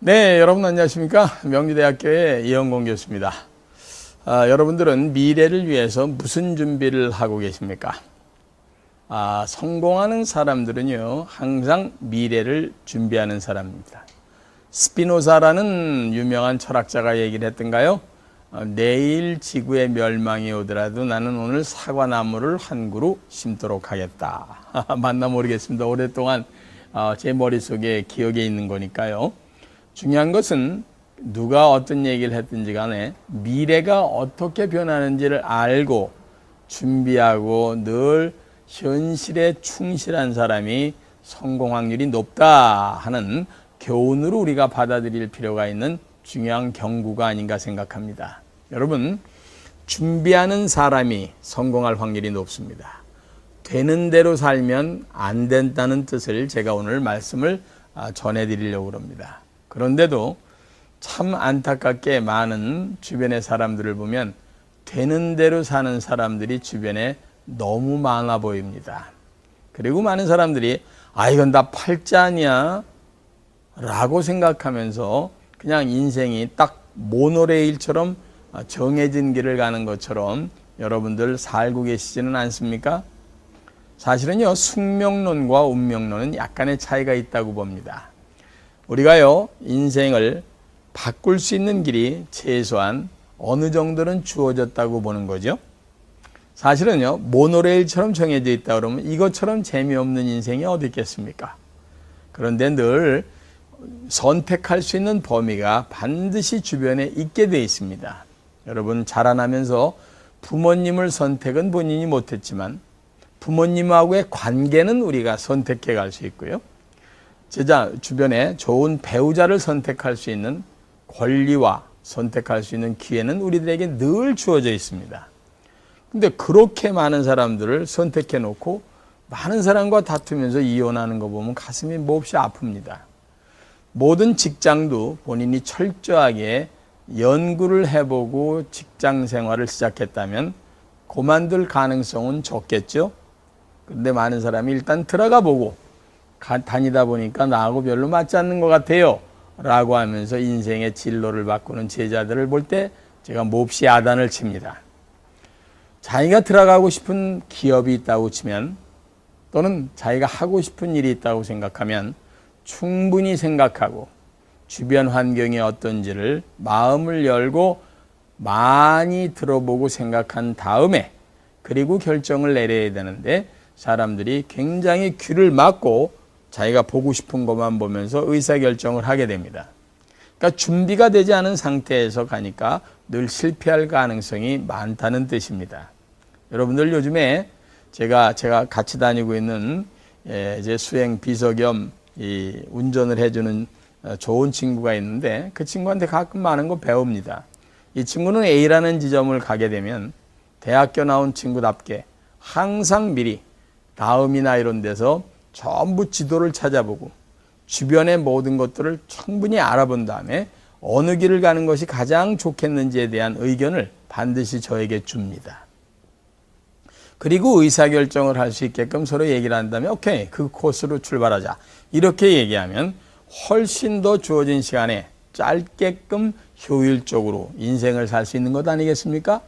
네, 여러분 안녕하십니까? 명지대학교의 이영공 교수입니다. 여러분들은 미래를 위해서 무슨 준비를 하고 계십니까? 성공하는 사람들은요, 항상 미래를 준비하는 사람입니다. 스피노자라는 유명한 철학자가 얘기를 했던가요? 내일 지구의 멸망이 오더라도 나는 오늘 사과나무를 한 그루 심도록 하겠다. 맞나 모르겠습니다. 오랫동안 제 머릿속에 기억에 있는 거니까요. 중요한 것은 누가 어떤 얘기를 했든지 간에 미래가 어떻게 변하는지를 알고 준비하고 늘 현실에 충실한 사람이 성공 확률이 높다 하는 교훈으로 우리가 받아들일 필요가 있는 중요한 경고가 아닌가 생각합니다. 여러분, 준비하는 사람이 성공할 확률이 높습니다. 되는 대로 살면 안 된다는 뜻을 제가 오늘 말씀을 전해드리려고 합니다. 그런데도 참 안타깝게 많은 주변의 사람들을 보면 되는 대로 사는 사람들이 주변에 너무 많아 보입니다. 그리고 많은 사람들이 이건 다 팔자냐 라고 생각하면서 그냥 인생이 딱 모노레일처럼 정해진 길을 가는 것처럼 여러분들 살고 계시지는 않습니까? 사실은요, 숙명론과 운명론은 약간의 차이가 있다고 봅니다. 우리가요, 인생을 바꿀 수 있는 길이 최소한 어느 정도는 주어졌다고 보는 거죠. 사실은요, 모노레일처럼 정해져 있다 그러면 이것처럼 재미없는 인생이 어디 있겠습니까? 그런데 늘 선택할 수 있는 범위가 반드시 주변에 있게 돼 있습니다. 여러분, 자라나면서 부모님을 선택은 본인이 못했지만 부모님하고의 관계는 우리가 선택해 갈 수 있고요. 제자 주변에 좋은 배우자를 선택할 수 있는 권리와 선택할 수 있는 기회는 우리들에게 늘 주어져 있습니다. 근데 그렇게 많은 사람들을 선택해 놓고 많은 사람과 다투면서 이혼하는 거 보면 가슴이 몹시 아픕니다. 모든 직장도 본인이 철저하게 연구를 해보고 직장 생활을 시작했다면 그만둘 가능성은 적겠죠. 그런데 많은 사람이 일단 들어가 보고 다니다 보니까 나하고 별로 맞지 않는 것 같아요 라고 하면서 인생의 진로를 바꾸는 제자들을 볼 때 제가 몹시 야단을 칩니다. 자기가 들어가고 싶은 기업이 있다고 치면 또는 자기가 하고 싶은 일이 있다고 생각하면 충분히 생각하고 주변 환경이 어떤지를 마음을 열고 많이 들어보고 생각한 다음에 그리고 결정을 내려야 되는데 사람들이 굉장히 귀를 막고 자기가 보고 싶은 것만 보면서 의사결정을 하게 됩니다. 그러니까 준비가 되지 않은 상태에서 가니까 늘 실패할 가능성이 많다는 뜻입니다. 여러분들 요즘에 제가 같이 다니고 있는 이제 수행 비서 겸 운전을 해주는 좋은 친구가 있는데 그 친구한테 가끔 많은 거 배웁니다. 이 친구는 A라는 지점을 가게 되면 대학교 나온 친구답게 항상 미리 다음이나 이런 데서 전부 지도를 찾아보고 주변의 모든 것들을 충분히 알아본 다음에 어느 길을 가는 것이 가장 좋겠는지에 대한 의견을 반드시 저에게 줍니다. 그리고 의사결정을 할 수 있게끔 서로 얘기를 한다면 오케이, 그 코스로 출발하자. 이렇게 얘기하면 훨씬 더 주어진 시간에 짧게끔 효율적으로 인생을 살 수 있는 것 아니겠습니까?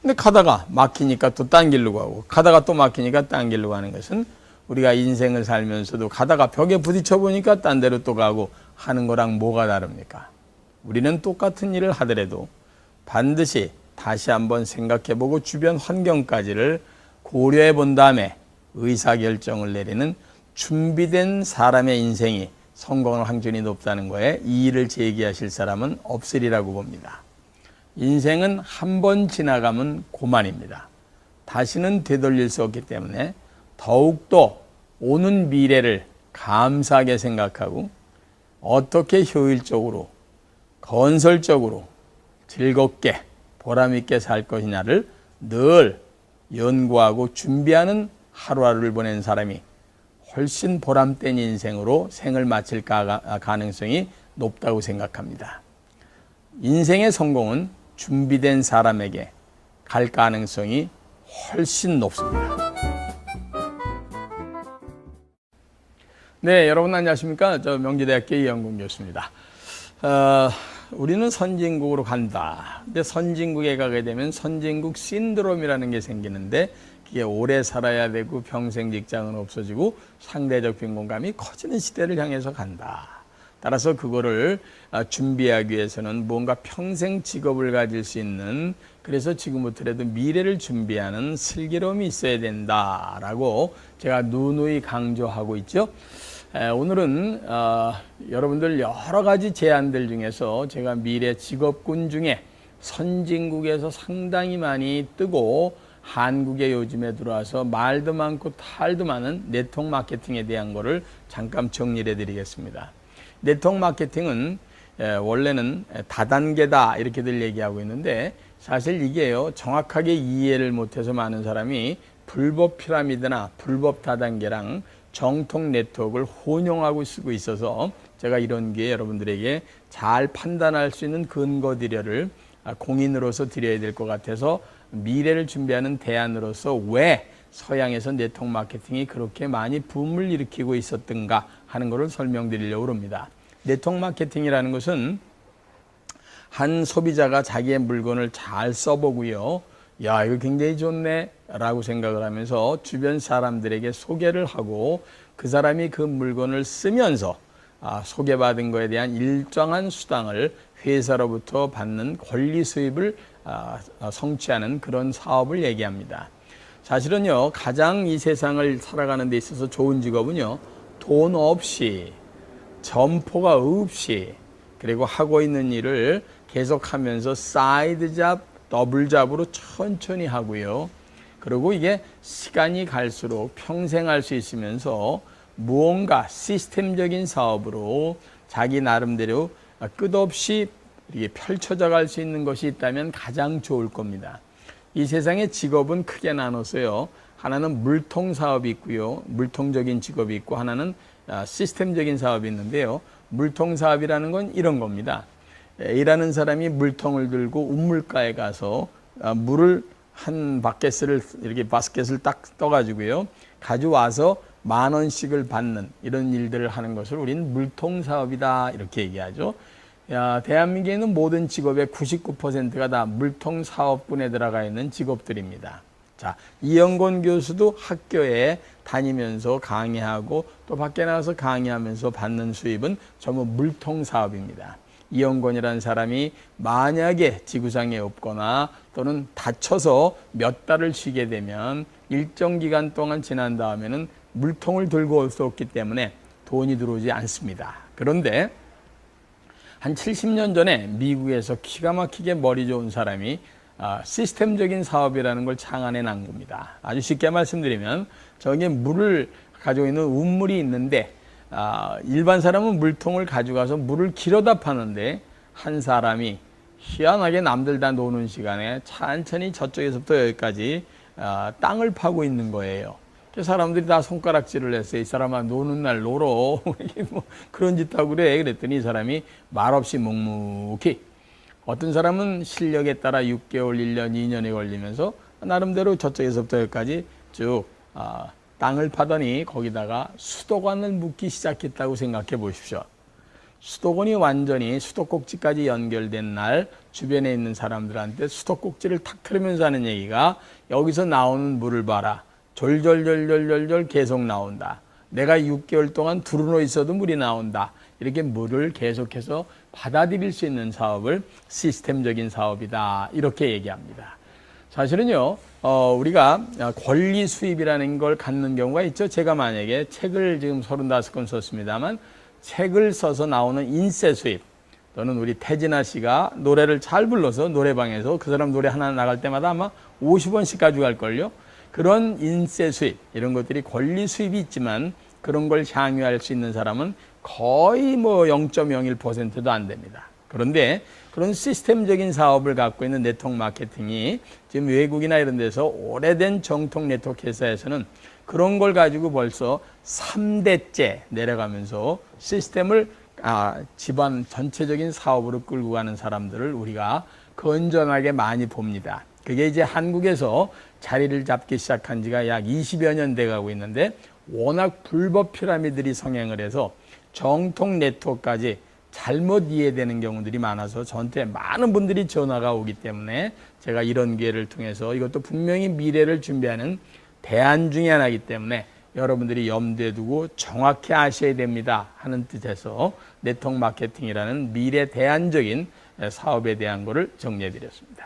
근데 가다가 막히니까 또 딴 길로 가고 가다가 또 막히니까 딴 길로 가는 것은 우리가 인생을 살면서도 가다가 벽에 부딪혀 보니까 딴 데로 또 가고 하는 거랑 뭐가 다릅니까? 우리는 똑같은 일을 하더라도 반드시 다시 한번 생각해보고 주변 환경까지를 고려해 본 다음에 의사결정을 내리는 준비된 사람의 인생이 성공할 확률이 높다는 거에 이의를 제기하실 사람은 없으리라고 봅니다. 인생은 한 번 지나가면 고만입니다. 다시는 되돌릴 수 없기 때문에 더욱더 오는 미래를 감사하게 생각하고 어떻게 효율적으로, 건설적으로, 즐겁게, 보람있게 살 것이냐를 늘 연구하고 준비하는 하루하루를 보낸 사람이 훨씬 보람된 인생으로 생을 마칠 가능성이 높다고 생각합니다. 인생의 성공은 준비된 사람에게 갈 가능성이 훨씬 높습니다. 네, 여러분 안녕하십니까? 저 명지대학교 이영공 교수입니다. 어, 우리는 선진국으로 간다. 근데 선진국에 가게 되면 선진국 신드롬이라는 게 생기는데 그게 오래 살아야 되고 평생 직장은 없어지고 상대적 빈곤감이 커지는 시대를 향해서 간다. 따라서 그거를 준비하기 위해서는 뭔가 평생 직업을 가질 수 있는, 그래서 지금부터라도 미래를 준비하는 슬기로움이 있어야 된다라고 제가 누누이 강조하고 있죠. 오늘은 여러분들 여러 가지 제안들 중에서 제가 미래 직업군 중에 선진국에서 상당히 많이 뜨고 한국에 요즘에 들어와서 말도 많고 탈도 많은 네트워크 마케팅에 대한 거를 잠깐 정리를 해드리겠습니다. 네트워크 마케팅은 원래는 다단계다 이렇게들 얘기하고 있는데, 사실 이게요 정확하게 이해를 못해서 많은 사람이 불법 피라미드나 불법 다단계랑 정통 네트워크를 혼용하고 쓰고 있어서 제가 이런 게 여러분들에게 잘 판단할 수 있는 근거들을 공인으로서 드려야 될 것 같아서 미래를 준비하는 대안으로서 왜 서양에서 네트워크 마케팅이 그렇게 많이 붐을 일으키고 있었던가 하는 것을 설명드리려고 합니다. 네트워크 마케팅이라는 것은 한 소비자가 자기의 물건을 잘 써보고요, 야 이거 굉장히 좋네 라고 생각을 하면서 주변 사람들에게 소개를 하고 그 사람이 그 물건을 쓰면서 소개받은 거에 대한 일정한 수당을 회사로부터 받는 권리 수입을 성취하는 그런 사업을 얘기합니다. 사실은요 가장 이 세상을 살아가는 데 있어서 좋은 직업은요 돈 없이 점포가 없이 그리고 하고 있는 일을 계속하면서 사이드 잡, 더블 잡으로 천천히 하고요. 그리고 이게 시간이 갈수록 평생 할 수 있으면서 무언가 시스템적인 사업으로 자기 나름대로 끝없이 이렇게 펼쳐져 갈 수 있는 것이 있다면 가장 좋을 겁니다. 이 세상의 직업은 크게 나눠서요. 하나는 물통 사업이 있고요. 물통적인 직업이 있고 하나는 시스템적인 사업이 있는데요. 물통 사업이라는 건 이런 겁니다. 일하는 사람이 물통을 들고 우물가에 가서 물을 한 바켓을 이렇게 바스켓을 딱 떠가지고요. 가져와서 10,000원씩을 받는 이런 일들을 하는 것을 우리는 물통 사업이다 이렇게 얘기하죠. 대한민국에 있는 모든 직업의 99%가 다 물통 사업군에 들어가 있는 직업들입니다. 자, 이영권 교수도 학교에 다니면서 강의하고 또 밖에 나가서 강의하면서 받는 수입은 전부 물통 사업입니다. 이영권이라는 사람이 만약에 지구상에 없거나 또는 다쳐서 몇 달을 쉬게 되면 일정 기간 동안 지난 다음에는 물통을 들고 올 수 없기 때문에 돈이 들어오지 않습니다. 그런데 한 70년 전에 미국에서 기가 막히게 머리 좋은 사람이 시스템적인 사업이라는 걸 창안해 난 겁니다. 아주 쉽게 말씀드리면 저기 물을 가지고 있는 우물이 있는데 일반 사람은 물통을 가져가서 물을 길어다 파는데 한 사람이 희한하게 남들 다 노는 시간에 천천히 저쪽에서부터 여기까지 땅을 파고 있는 거예요. 사람들이 다 손가락질을 했어요. 이 사람아 노는 날 놀어. 뭐 그런 짓 하고 그래. 그랬더니 이 사람이 말없이 묵묵히, 어떤 사람은 실력에 따라 6개월, 1년, 2년이 걸리면서 나름대로 저쪽에서부터 여기까지 쭉 땅을 파더니 거기다가 수도관을 묻기 시작했다고 생각해 보십시오. 수도관이 완전히 수도꼭지까지 연결된 날 주변에 있는 사람들한테 수도꼭지를 탁 틀으면서 하는 얘기가, 여기서 나오는 물을 봐라. 졸졸졸졸졸 계속 나온다. 내가 6개월 동안 두루누워 있어도 물이 나온다. 이렇게 물을 계속해서 받아들일 수 있는 사업을 시스템적인 사업이다. 이렇게 얘기합니다. 사실은요, 우리가 권리 수입이라는 걸 갖는 경우가 있죠. 제가 만약에 책을 지금 35권 썼습니다만 책을 써서 나오는 인세 수입, 또는 우리 태진아 씨가 노래를 잘 불러서 노래방에서 그 사람 노래 하나 나갈 때마다 아마 50원씩 가져갈걸요. 그런 인세 수입, 이런 것들이 권리 수입이 있지만 그런 걸 향유할 수 있는 사람은 거의 뭐 0.01%도 안 됩니다. 그런데 그런 시스템적인 사업을 갖고 있는 네트워크 마케팅이 지금 외국이나 이런 데서 오래된 정통 네트워크 회사에서는 그런 걸 가지고 벌써 3대째 내려가면서 시스템을 집안 전체적인 사업으로 끌고 가는 사람들을 우리가 건전하게 많이 봅니다. 그게 이제 한국에서 자리를 잡기 시작한 지가 약 20여 년 돼 가고 있는데, 워낙 불법 피라미드들이 성행을 해서 정통 네트워크까지 잘못 이해되는 경우들이 많아서 저한테 많은 분들이 전화가 오기 때문에 제가 이런 기회를 통해서 이것도 분명히 미래를 준비하는 대안 중에 하나이기 때문에 여러분들이 염두에 두고 정확히 아셔야 됩니다 하는 뜻에서 네트워크 마케팅이라는 미래 대안적인 사업에 대한 것을 정리해 드렸습니다.